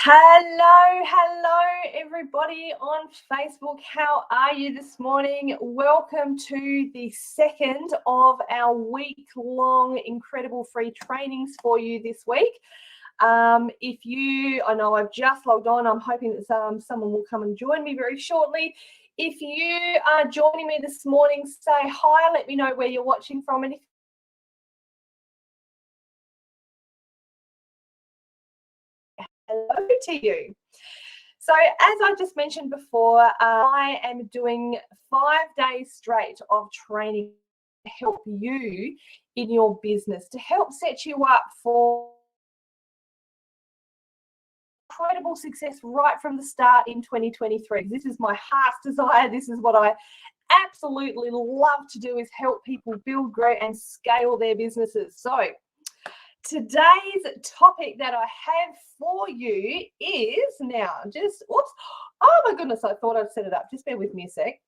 Hello, everybody on Facebook. How are you this morning? Welcome to the second of our week-long incredible free trainings for you this week. I know I've just logged on. I'm hoping that someone will come and join me very shortly. If you are joining me this morning, say hi. Let me know where you're watching from, and if hello to you. So as I just mentioned before, I am doing 5 days straight of training to help you in your business, to help set you up for incredible success right from the start in 2023. This is my heart's desire. This is what I absolutely love to do, is help people build, grow, and scale their businesses. So today's topic that I have for you is oh my goodness, I thought I'd set it up. Just bear with me a sec.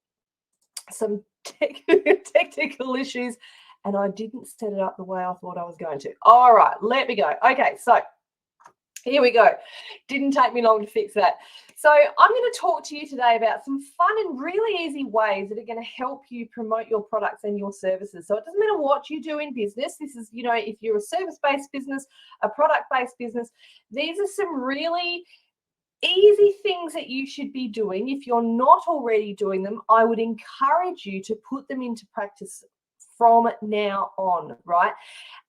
Some technical issues, and I didn't set it up the way I thought I was going to. All right, let me go. Okay, so here we go. Didn't take me long to fix that. So I'm going to talk to you today about some fun and really easy ways that are going to help you promote your products and your services. So it doesn't matter what you do in business. This is, if you're a service-based business, a product-based business, these are some really easy things that you should be doing. If you're not already doing them, I would encourage you to put them into practice from now on, right?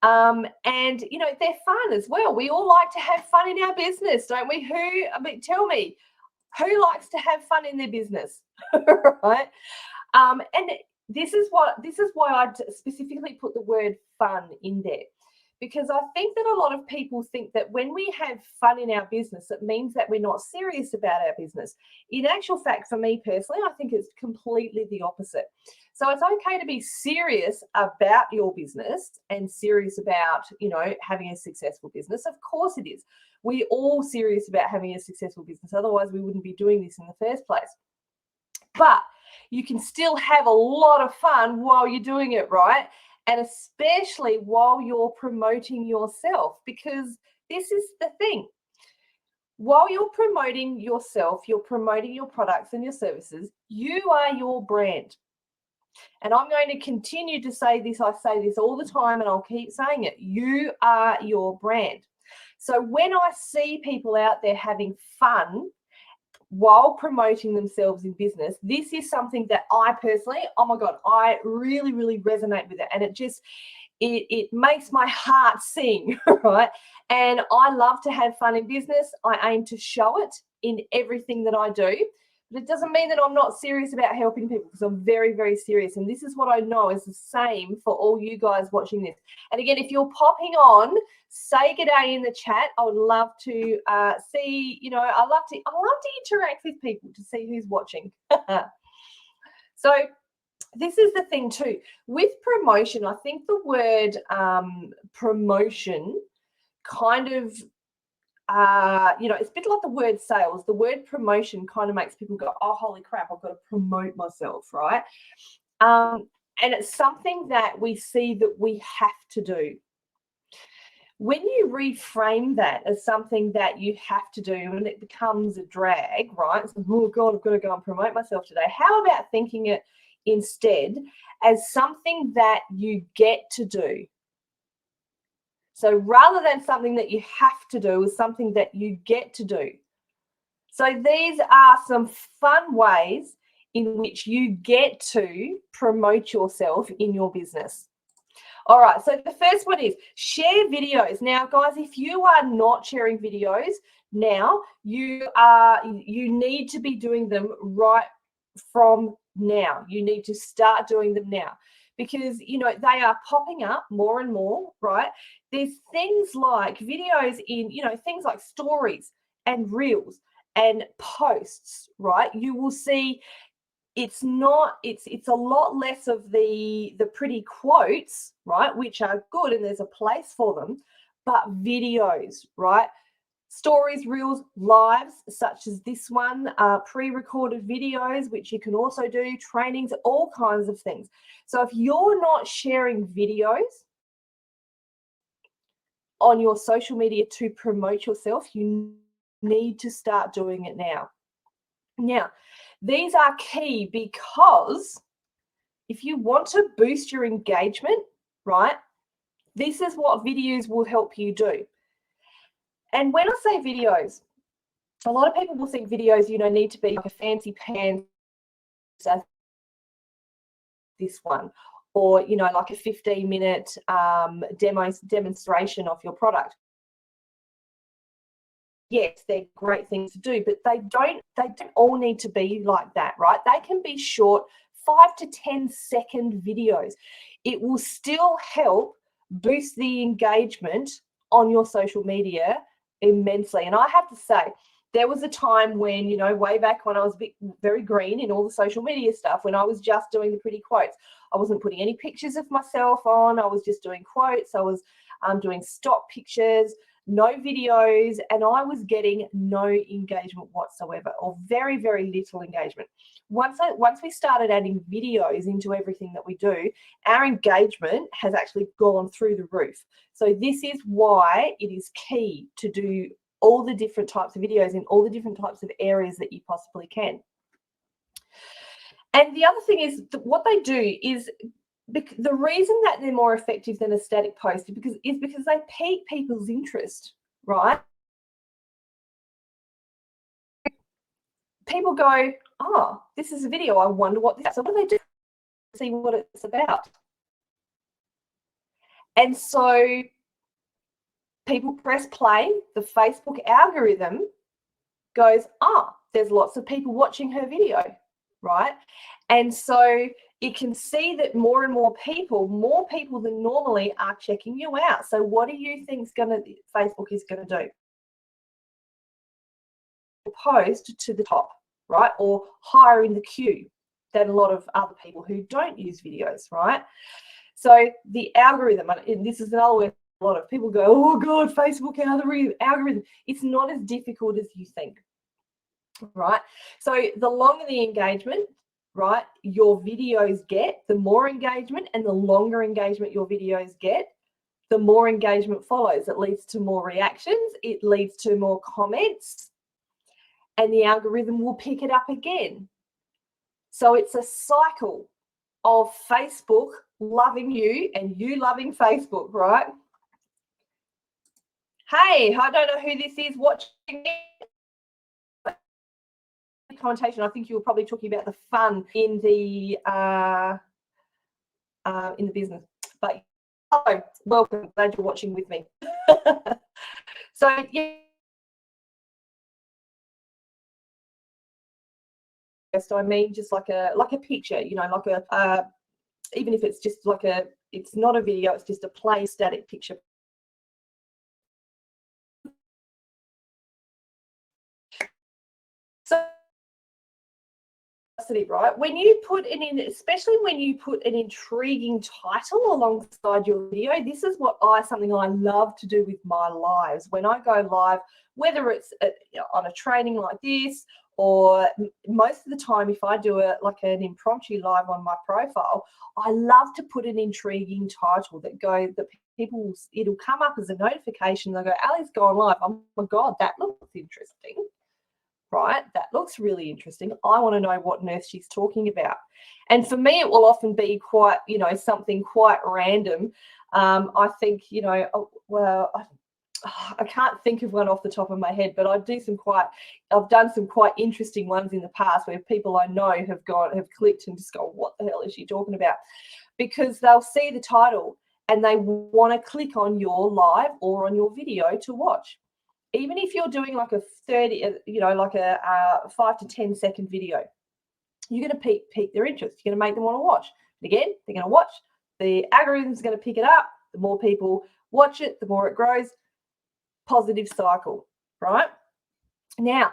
And they're fun as well. We all like to have fun in our business, don't we? Tell me, who likes to have fun in their business? Right? And this is why I specifically put the word fun in there, because I think that a lot of people think that when we have fun in our business, it means that we're not serious about our business. In actual fact, for me personally, I think it's completely the opposite. So it's okay to be serious about your business and serious about, having a successful business. Of course it is. We're all serious about having a successful business. Otherwise, we wouldn't be doing this in the first place. But you can still have a lot of fun while you're doing it, right? And especially while you're promoting yourself, because this is the thing. While you're promoting yourself, you're promoting your products and your services, you are your brand. And I'm going to continue to say this. I say this all the time, and I'll keep saying it. You are your brand. So when I see people out there having fun while promoting themselves in business, this is something that I personally, oh my God, I really, really resonate with it. And it makes my heart sing, right? And I love to have fun in business. I aim to show it in everything that I do. But it doesn't mean that I'm not serious about helping people, because I'm very, very serious. And this is what I know is the same for all you guys watching this. And again, if you're popping on, say good day in the chat. I would love to see, I love to interact with people to see who's watching. So this is the thing too. With promotion, I think the word promotion kind of, it's a bit like the word sales. The word promotion kind of makes people go, oh, holy crap, I've got to promote myself, right? And it's something that we see that we have to do. When you reframe that as something that you have to do and it becomes a drag, right? So, oh God, I've got to go and promote myself today. How about thinking it instead as something that you get to do? So rather than something that you have to do, is something that you get to do. So these are some fun ways in which you get to promote yourself in your business. All right, so the first one is share videos. Now, guys, if you are not sharing videos now, you need to be doing them right from now. You need to start doing them now, because they are popping up more and more, right? There's things like videos in, things like stories and reels and posts, right? You will see it's a lot less of the pretty quotes, right, which are good and there's a place for them, but videos, right? Stories, reels, lives, such as this one, pre-recorded videos, which you can also do, trainings, all kinds of things. So if you're not sharing videos on your social media to promote yourself, you need to start doing it now. Now, these are key because if you want to boost your engagement, right, this is what videos will help you do. And when I say videos, a lot of people will think videos, need to be like a fancy pants, this one, or, like a 15-minute demonstration of your product. Yes, they're great things to do, but they don't all need to be like that, right? They can be short 5 to 10 second videos. It will still help boost the engagement on your social media immensely. And I have to say, there was a time when, way back when I was very green in all the social media stuff, when I was just doing the pretty quotes. I wasn't putting any pictures of myself on. I was just doing quotes. I was doing stock pictures, no videos, and I was getting no engagement whatsoever, or very, very little engagement. Once we started adding videos into everything that we do, our engagement has actually gone through the roof. So this is why it is key to do all the different types of videos in all the different types of areas that you possibly can. And the other thing is that what they do is, the reason that they're more effective than a static post is because they pique people's interest, right? People go, oh, this is a video, I wonder what this is. So what do they do? See what it's about. And so people press play, the Facebook algorithm goes, there's lots of people watching her video, right? And so it can see that more and more people than normally are checking you out. So what do you think Facebook is going to do? Post to the top, right? Or higher in the queue than a lot of other people who don't use videos, right? So the algorithm, and this is another way a lot of people go, oh God, Facebook algorithm. It's not as difficult as you think, right? So the longer the engagement, right, your videos get, the more engagement, and the longer engagement your videos get, the more engagement follows. It leads to more reactions, it leads to more comments, and the algorithm will pick it up again. So it's a cycle of Facebook loving you and you loving Facebook, right? Hey, I don't know who this is watching connotation. I think you were probably talking about the fun in the business. But hello, welcome. Glad you're watching with me. So yeah. So I mean, just like a picture, like a even if it's just it's not a video, it's just a plain static picture. So, right, when you put especially when you put an intriguing title alongside your video, this is something I love to do with my lives. When I go live, whether it's on a training like this, or most of the time if I do an impromptu live on my profile, I love to put an intriguing title that it'll come up as a notification. They'll go, Ali's gone live. Oh my God, that looks interesting, right? That looks really interesting. I want to know what on earth she's talking about. And for me, it will often be quite, something quite random. I think, I can't think of one off the top of my head, but I've done some quite interesting ones in the past where people I know have clicked and just go, what the hell is she talking about? Because they'll see the title and they want to click on your live or on your video to watch. Even if you're doing like a 5 to 10 second video, you're going to pique their interest. You're going to make them want to watch. And again, they're going to watch. The algorithm's going to pick it up. The more people watch it, the more it grows. Positive cycle, right? Now,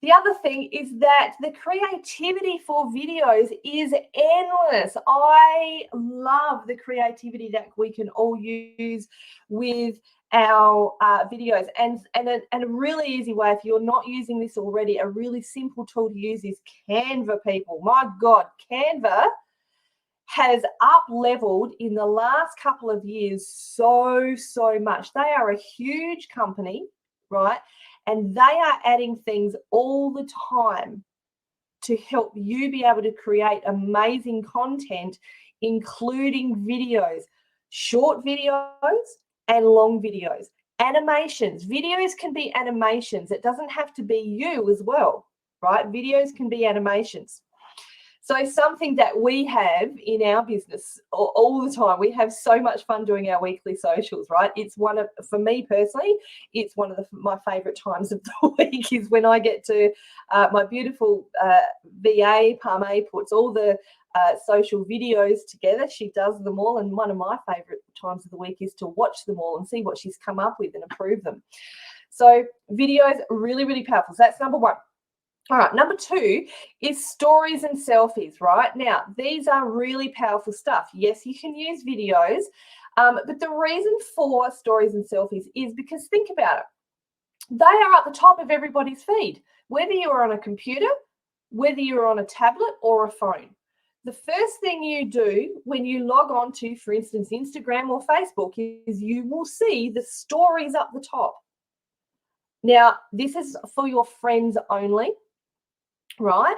the other thing is that the creativity for videos is endless. I love the creativity that we can all use with our videos. And a really easy way, if you're not using this already, a really simple tool to use is Canva, people. My God, Canva has up-leveled in the last couple of years so much. They are a huge company, right? And they are adding things all the time to help you be able to create amazing content, including videos, short videos and long videos. Animations. Videos can be animations. It doesn't have to be you as well, right? Videos can be animations. So something that we have in our business all the time, we have so much fun doing our weekly socials, right? It's one of, for me personally, it's one of my favorite times of the week is when I get to, my beautiful VA, Parme, puts all the social videos together. She does them all. And one of my favorite times of the week is to watch them all and see what she's come up with and improve them. So videos, really, really powerful. So that's number one. All right, number two is stories and selfies, right? Now, these are really powerful stuff. Yes, you can use videos, but the reason for stories and selfies is because think about it. They are at the top of everybody's feed, whether you're on a computer, whether you're on a tablet or a phone. The first thing you do when you log on to, for instance, Instagram or Facebook is you will see the stories up the top. Now, this is for your friends only, right?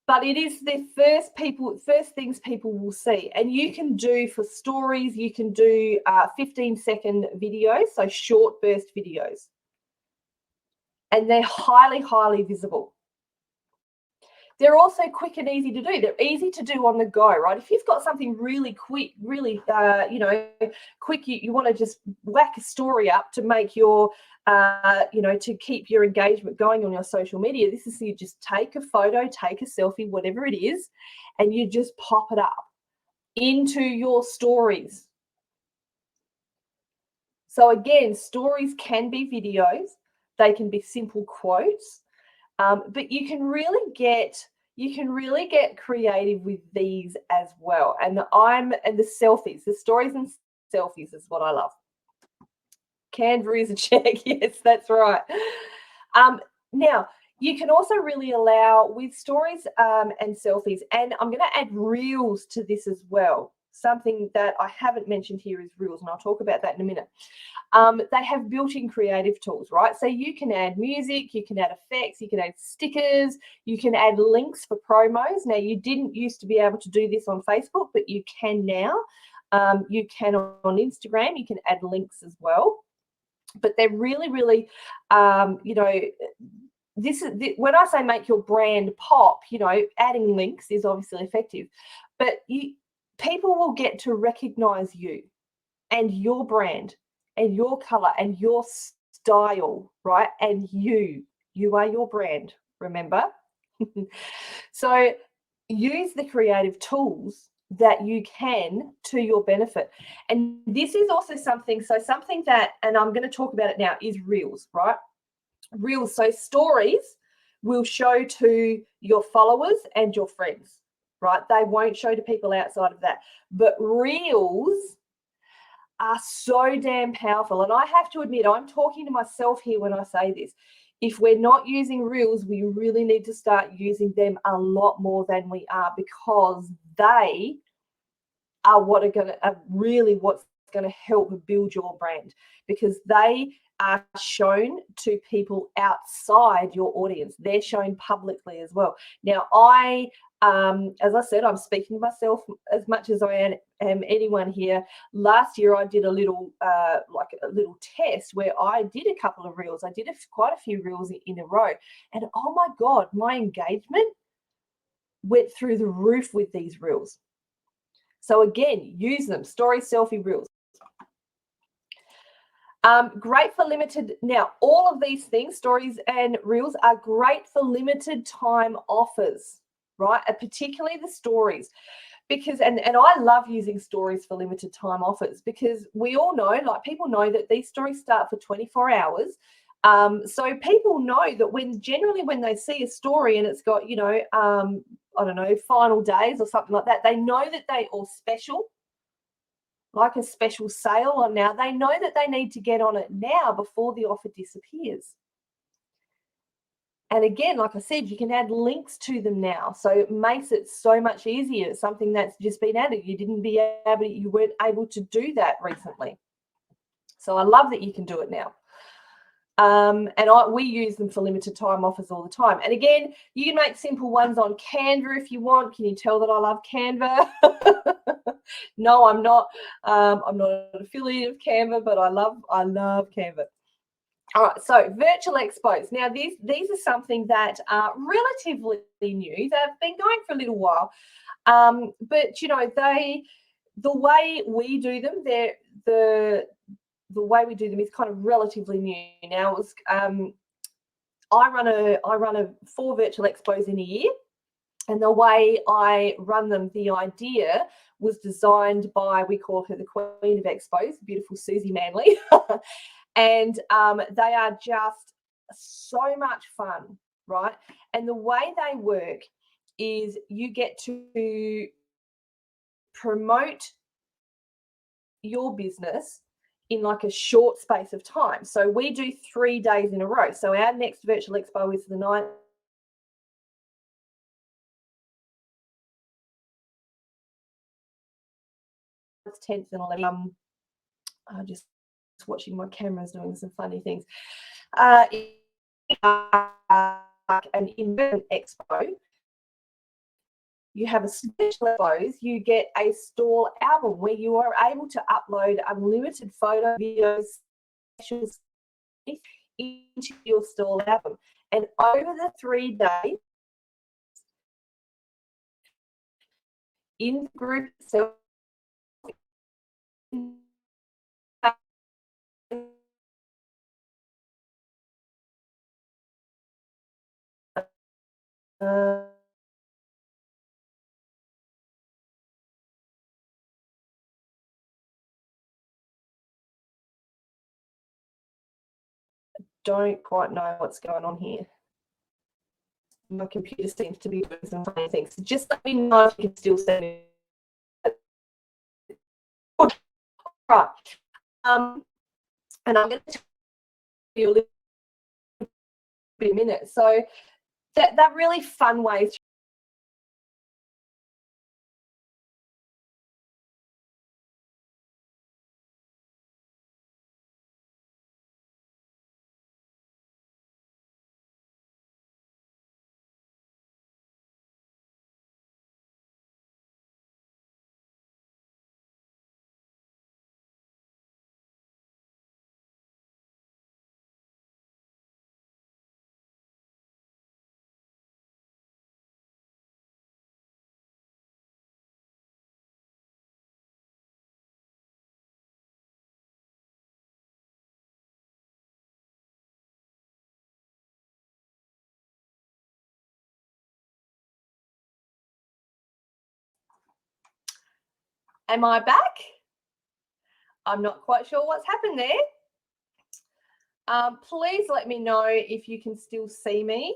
But it is the first things people will see. And you can do for stories, you can do 15-second videos, so short burst videos. And they're highly, highly visible. They're also quick and easy to do. They're easy to do on the go, right? If you've got something really quick, really, quick, you want to just whack a story up to make your, to keep your engagement going on your social media. This is, you just take a photo, take a selfie, whatever it is, and you just pop it up into your stories. So again, stories can be videos. They can be simple quotes. But you can really get creative with these as well. And the selfies, the stories and selfies is what I love. Canva is a check. Yes, that's right. Now, you can also really allow with stories and selfies, and I'm going to add reels to this as well. Something that I haven't mentioned here is reels, and I'll talk about that in a minute. They have built-in creative tools, right? So you can add music, you can add effects, you can add stickers, you can add links for promos. Now, you didn't used to be able to do this on Facebook, but you can now. You can on Instagram, you can add links as well. But they're really, really, this is when I say make your brand pop, adding links is obviously effective, but people will get to recognize you and your brand and your color and your style, right? And you are your brand, remember? So use the creative tools that you can to your benefit. And this is also something that, and I'm going to talk about it now, is reels, right? Reels. So stories will show to your followers and your friends, right? They won't show to people outside of that. But reels are so damn powerful. And I have to admit, I'm talking to myself here when I say this. If we're not using reels, we really need to start using them a lot more than we are, because they are what's going to help build your brand, because they are shown to people outside your audience. They're shown publicly as well. Now, as I said, I'm speaking to myself as much as I am anyone here. Last year, I did a little test where I did a couple of reels. I did quite a few reels in a row, and oh my God, my engagement went through the roof with these reels. So again, use them. Story, selfie, reels. Great for limited. Now, all of these things, stories and reels, are great for limited time offers, right? Particularly the stories, because, and I love using stories for limited time offers, because we all know, like people know that these stories start for 24 hours. So people know that generally when they see a story and it's got, I don't know, final days or something like that, they know that or special, like a special sale on now, they know that they need to get on it now before the offer disappears. And again, like I said, you can add links to them now. So it makes it so much easier. It's something that's just been added. You weren't able to do that recently. So I love that you can do it now. We use them for limited time offers all the time. And again, you can make simple ones on Canva if you want. Can you tell that I love Canva? No, I'm not. I'm not an affiliate of Canva, but I love Canva. All right, so virtual expos. Now, these are something that are relatively new. They've been going for a little while, but you know, the way we do them, the way we do them is kind of relatively new. Now, it was, I run a 4 virtual expos in a year, and the way I run them, the idea was designed by, we call her the Queen of Expos, beautiful Susie Manley. And they are just so much fun, right? And the way they work is you get to promote your business in like a short space of time. So we do 3 days in a row. So our next virtual expo is the 9th, 10th, and 11th. I'm just watching my cameras doing some funny things. An investment expo, you have a special expos, you get a stall album where you are able to upload unlimited photo, videos, specials into your stall album. And over the 3 days, in the group itself, don't quite know what's going on here. My computer seems to be doing some funny things. Just let me know if you can still see me. Right. And I'm going to tell you a little bit in a minute. So that really fun way. Am I back? I'm not quite sure what's happened there. Please let me know if you can still see me.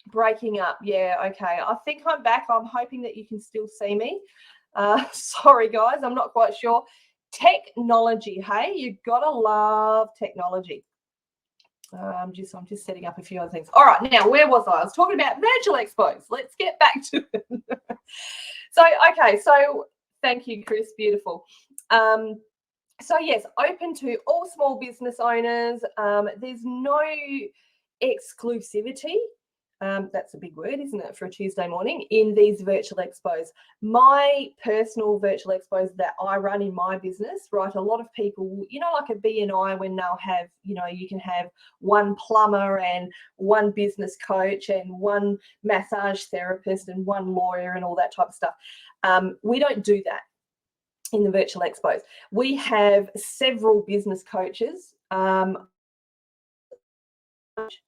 Breaking up. Yeah, okay. I think I'm back. I'm hoping that you can still see me. Sorry, guys. I'm not quite sure. Technology, hey? You've got to love technology. I'm just setting up a few other things. All right, now where was I? I was talking about virtual expos. Let's get back to it. So thank you, Chris. Beautiful. So yes, open to all small business owners. There's no exclusivity. That's a big word, isn't it, for a Tuesday morning, in these virtual expos. My personal virtual expos that I run in my business, right, a lot of people, you know, like a BNI, when they'll have, you know, you can have one plumber and one business coach and one massage therapist and one lawyer and all that type of stuff. We don't do that in the virtual expos. We have several business coaches.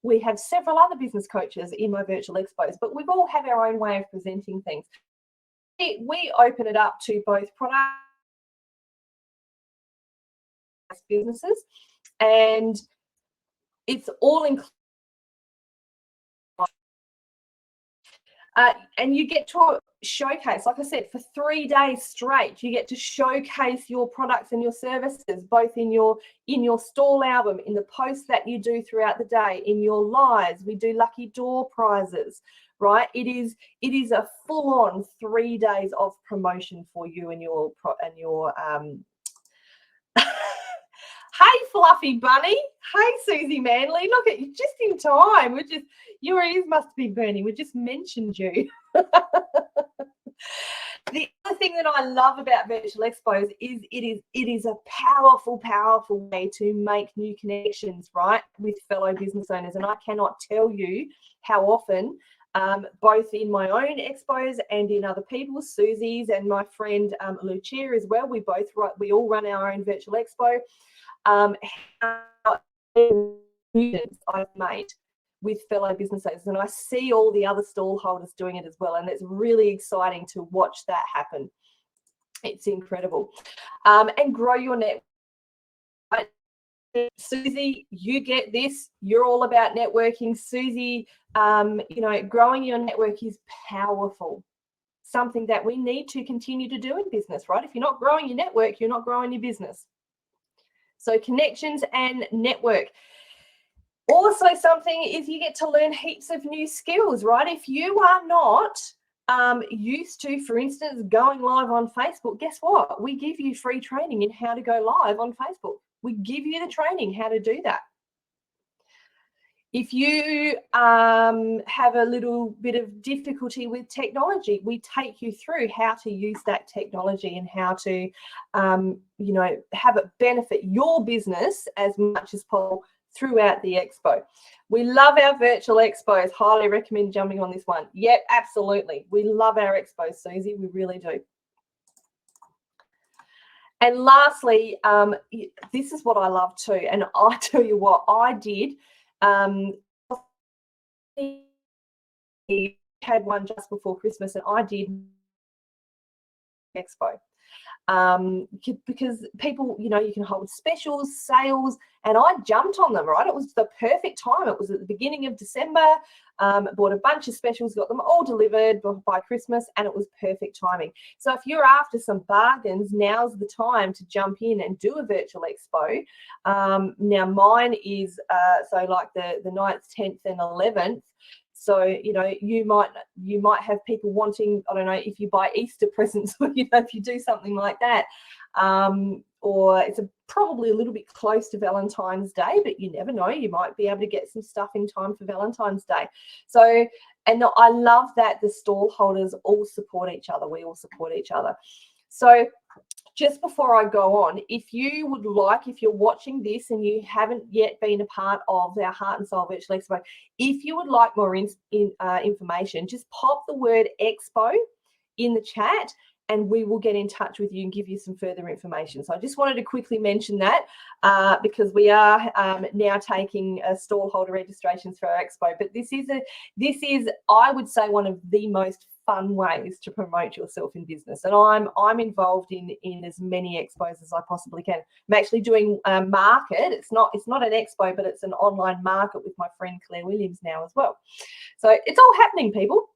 We have several other business coaches in my virtual expos, but we've all have our own way of presenting things. We open it up to both product businesses, and it's all included. And you get to showcase, like I said, for 3 days straight, you get to showcase your products and your services, both in your stall album, in the posts that you do throughout the day, in your lives. We do lucky door prizes, right? It is a full-on 3 days of promotion for you and your Hey, Fluffy Bunny. Hey, Susie Manley. Look at you, just in time. Your ears must be burning. We just mentioned you. The other thing that I love about virtual expos is it is a powerful, powerful way to make new connections, right, with fellow business owners. And I cannot tell you how often, both in my own expos and in other people's, Susie's and my friend Lucia as well. We all run our own virtual expo. How I've made with fellow business owners, and I see all the other stall holders doing it as well, and it's really exciting to watch that happen. It's incredible. And grow your network. Susie, you get this. You're all about networking. Susie, growing your network is powerful. Something that we need to continue to do in business, right? If you're not growing your network, you're not growing your business. So connections and network. Also, something is you get to learn heaps of new skills, right? If you are not used to, for instance, going live on Facebook, guess what? We give you free training in how to go live on Facebook. We give you the training how to do that. If you have a little bit of difficulty with technology, we take you through how to use that technology and how to, have it benefit your business as much as possible throughout the expo. We love our virtual expos. Highly recommend jumping on this one. Yep, absolutely. We love our expos, Susie. We really do. And lastly, this is what I love too. And I tell you what, I did. He had one just before Christmas, and I did expo. Because people, you can hold specials, sales, and I jumped on them, right? It was the perfect time. It was at the beginning of December. Bought a bunch of specials, got them all delivered by Christmas, and it was perfect timing. So if you're after some bargains, now's the time to jump in and do a virtual expo. Now mine is like the 9th, 10th, and 11th. So, you might have people wanting, I don't know, if you buy Easter presents or, if you do something like that, or it's probably a little bit close to Valentine's Day, but you never know, you might be able to get some stuff in time for Valentine's Day. So, and I love that the stall holders all support each other. We all support each other. So just before I go on, if you're watching this and you haven't yet been a part of our Heart and Soul Virtual Expo, if you would like more information, just pop the word expo in the chat and we will get in touch with you and give you some further information. So I just wanted to quickly mention that because we are now taking stallholder registrations for our expo. But this is, I would say, one of the most fun ways to promote yourself in business, and I'm involved in as many expos as I possibly can. I'm actually doing a market. It's not an expo, but it's an online market with my friend Claire Williams now as well. So it's all happening, people.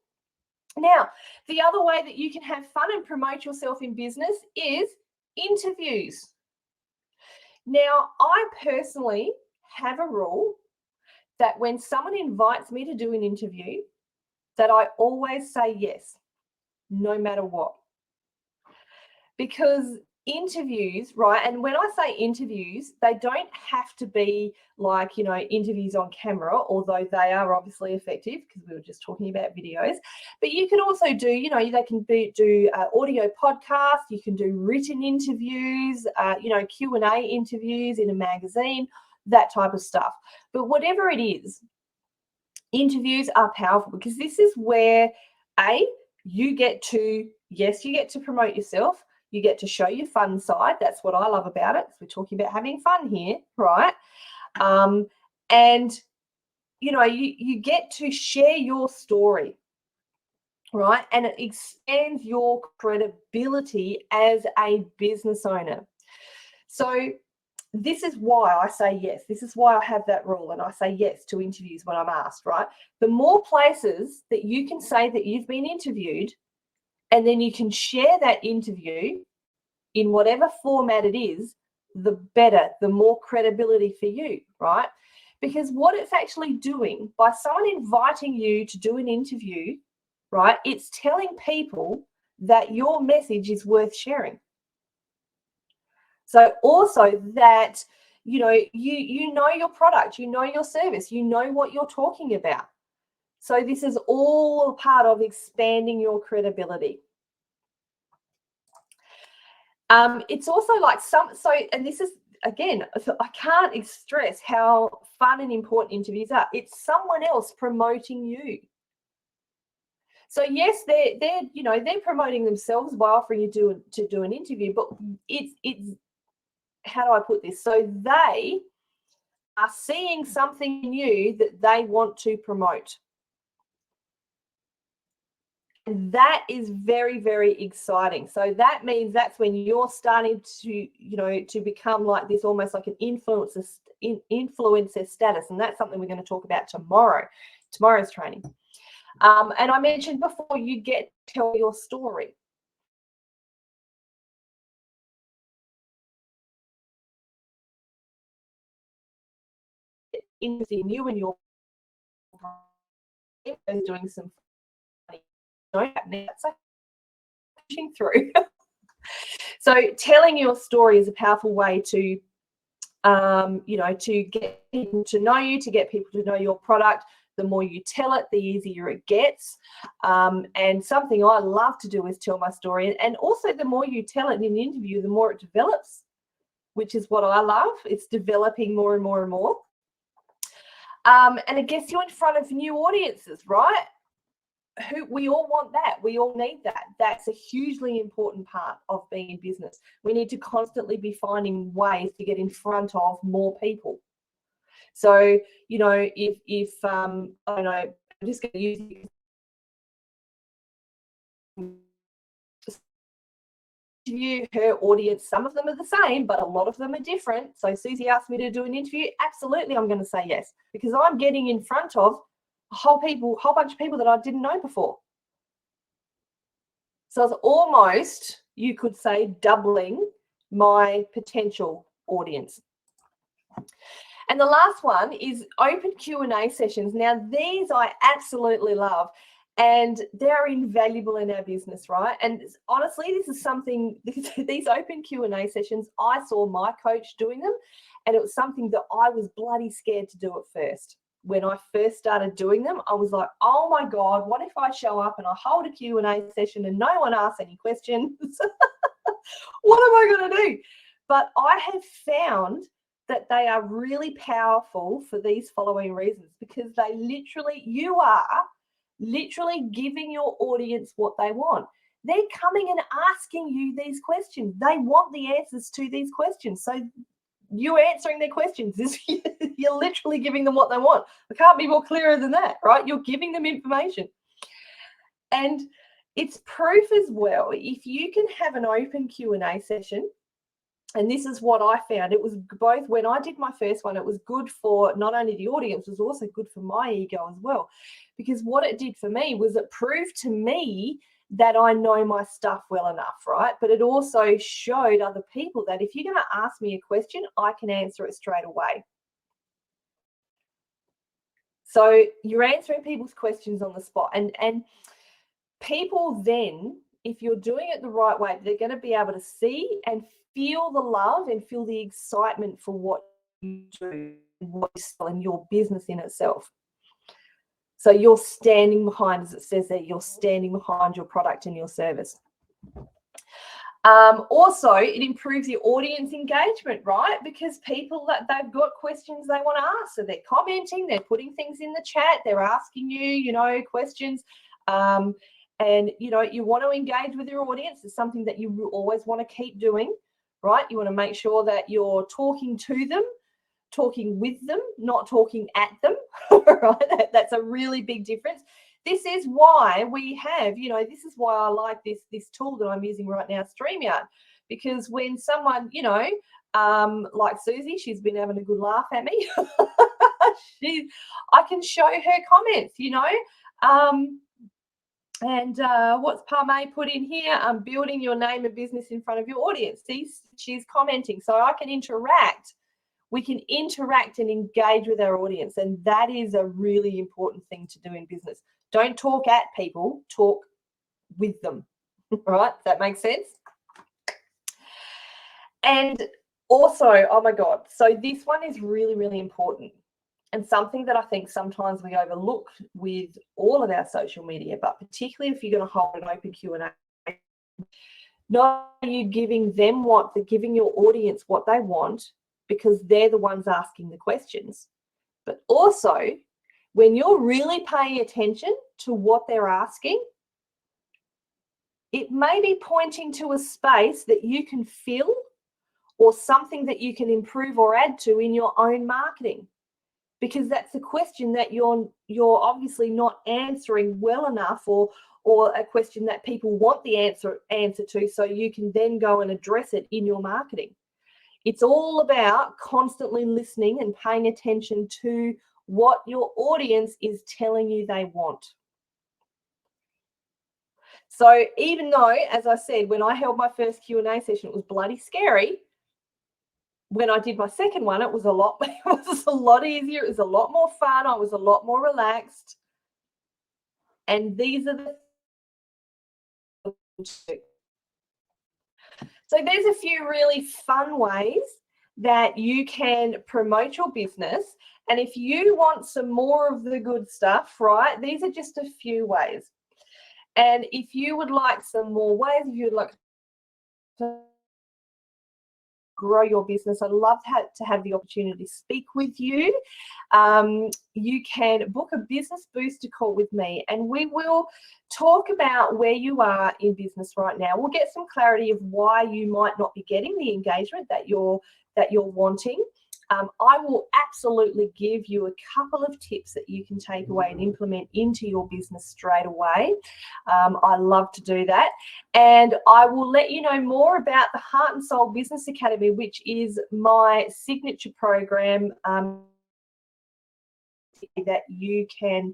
Now, the other way that you can have fun and promote yourself in business is interviews. Now, I personally have a rule that when someone invites me to do an interview, that I always say yes, no matter what. Because interviews, right, and when I say interviews, they don't have to be like, interviews on camera, although they are obviously effective because we were just talking about videos. But you can also do, they can do audio podcasts, you can do written interviews, Q&A interviews in a magazine, that type of stuff. But whatever it is, interviews are powerful because this is where, you get to promote yourself. You get to show your fun side. That's what I love about it. We're talking about having fun here, right? And, you get to share your story, right? And it expands your credibility as a business owner. So this is why I say yes. This is why I have that rule and I say yes to interviews when I'm asked, right? The more places that you can say that you've been interviewed, and then you can share that interview in whatever format it is, the better, the more credibility for you, right? Because what it's actually doing, by someone inviting you to do an interview, right, it's telling people that your message is worth sharing. So also that, you know, you know your product, you know your service, you know what you're talking about. So this is all part of expanding your credibility. It's also like and this is, again, I can't stress how fun and important interviews are. It's someone else promoting you. So yes, they're promoting themselves by offering you to do an interview, but it's how do I put this? So they are seeing something in you that they want to promote. And that is very, very exciting. So that means that's when you're starting to, to become like this, almost like an influencer status. And that's something we're going to talk about tomorrow's training. And I mentioned before, you get to tell your story. In you and your doing some funny, that's like pushing through. So telling your story is a powerful way to to get people to know you, to get people to know your product. The more you tell it, the easier it gets. And something I love to do is tell my story. And also, the more you tell it in an interview, the more it develops, which is what I love. It's developing more and more and more. And it gets you in front of new audiences, right? We all want that. We all need that. That's a hugely important part of being in business. We need to constantly be finding ways to get in front of more people. So, if I don't know, I'm just going to use interview her audience. Some of them are the same, but a lot of them are different. So Susie asked me to do an interview. Absolutely, I'm going to say yes, because I'm getting in front of a whole bunch of people that I didn't know before. So it's almost, you could say, doubling my potential audience. And the last one is open Q&A sessions. Now, these I absolutely love, and they're invaluable in our business, right? And honestly, this is something, these open Q&A sessions, I saw my coach doing them, and it was something that I was bloody scared to do at first. When I first started doing them, I was like, oh my God, what if I show up and I hold a Q&A session and no one asks any questions? What am I going to do? But I have found that they are really powerful for these following reasons, because you are literally giving your audience what they want. They're coming and asking you these questions. They want the answers to these questions. So you answering their questions is you're literally giving them what they want. I can't be more clearer than that, right? You're giving them information. And it's proof as well. If you can have an open Q&A session, and this is what I found, it was both, when I did my first one, it was good for not only the audience, it was also good for my ego as well. Because what it did for me was it proved to me that I know my stuff well enough, right? But it also showed other people that if you're going to ask me a question, I can answer it straight away. So you're answering people's questions on the spot. And people then, if you're doing it the right way, they're going to be able to see and feel the love and feel the excitement for what you do, what you sell, and your business in itself. So you're standing behind, as it says there, you're standing behind your product and your service. Also, it improves your audience engagement, right? Because people, that they've got questions they want to ask, so they're commenting, they're putting things in the chat, they're asking you, questions. And you want to engage with your audience. It's something that you always want to keep doing, right? You want to make sure that you're talking to them, talking with them, not talking at them, right? That's a really big difference. This is why we have, this is why I like this tool that I'm using right now, StreamYard, because when someone, like Susie, she's been having a good laugh at me. I can show her comments, and what's Parme put in here? Building your name and business in front of your audience. See, she's commenting, so I can interact. We can interact and engage with our audience, and that is a really important thing to do in business. Don't talk at people, talk with them, right? That makes sense. And Also, oh my God, so this one is really, really important and something that I think sometimes we overlook with all of our social media, but particularly if you're going to hold an open Q&A, not are you giving them they're giving your audience what they want because they're the ones asking the questions, but also when you're really paying attention to what they're asking, it may be pointing to a space that you can fill or something that you can improve or add to in your own marketing, because that's a question that you're obviously not answering well enough, or a question that people want the answer to, so you can then go and address it in your marketing. It's all about constantly listening and paying attention to what your audience is telling you they want. So even though, as I said, when I held my first Q&A session, it was bloody scary. When I did my second one, it was a lot easier. It was a lot more fun. I was a lot more relaxed. And these are the so there's a few really fun ways that you can promote your business. And if you want some more of the good stuff, right, these are just a few ways. And if you would like some more ways, if you'd like to grow your business, I'd love to have the opportunity to speak with you. You can book a business booster call with me, and we will talk about where you are in business right now. We'll get some clarity of why you might not be getting the engagement that you're wanting. I will absolutely give you a couple of tips that you can take away and implement into your business straight away. I love to do that. And I will let you know more about the Heart and Soul Business Academy, which is my signature program that you can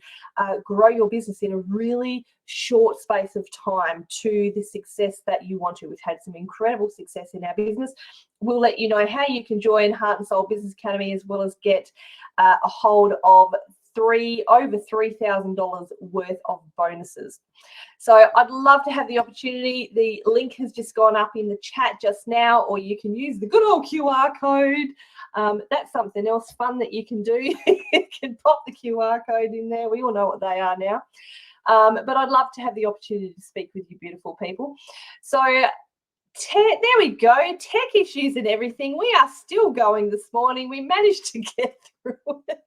grow your business in a really short space of time to the success that you want to. We've had some incredible success in our business. We'll let you know how you can join Heart and Soul Business Academy, as well as get a hold of over $3,000 worth of bonuses. So I'd love to have the opportunity. The link has just gone up in the chat just now, or you can use the good old QR code. That's something else fun that you can do. You can pop the QR code in there. We all know what they are now. But I'd love to have the opportunity to speak with you beautiful people. So there we go. Tech issues and everything. We are still going this morning. We managed to get through it.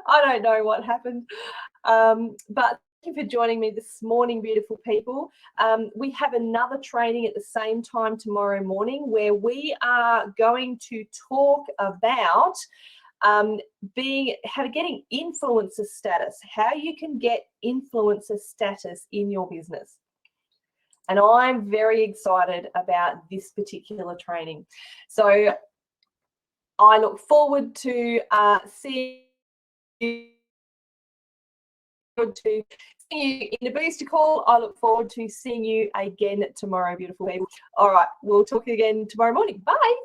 I don't know what happened. But thank you for joining me this morning, beautiful people. We have another training at the same time tomorrow morning, where we are going to talk about getting influencer status, how you can get influencer status in your business. And I'm very excited about this particular training. So I look forward to seeing you in the booster call. I look forward to seeing you again tomorrow, beautiful people. All right, we'll talk again tomorrow morning. Bye.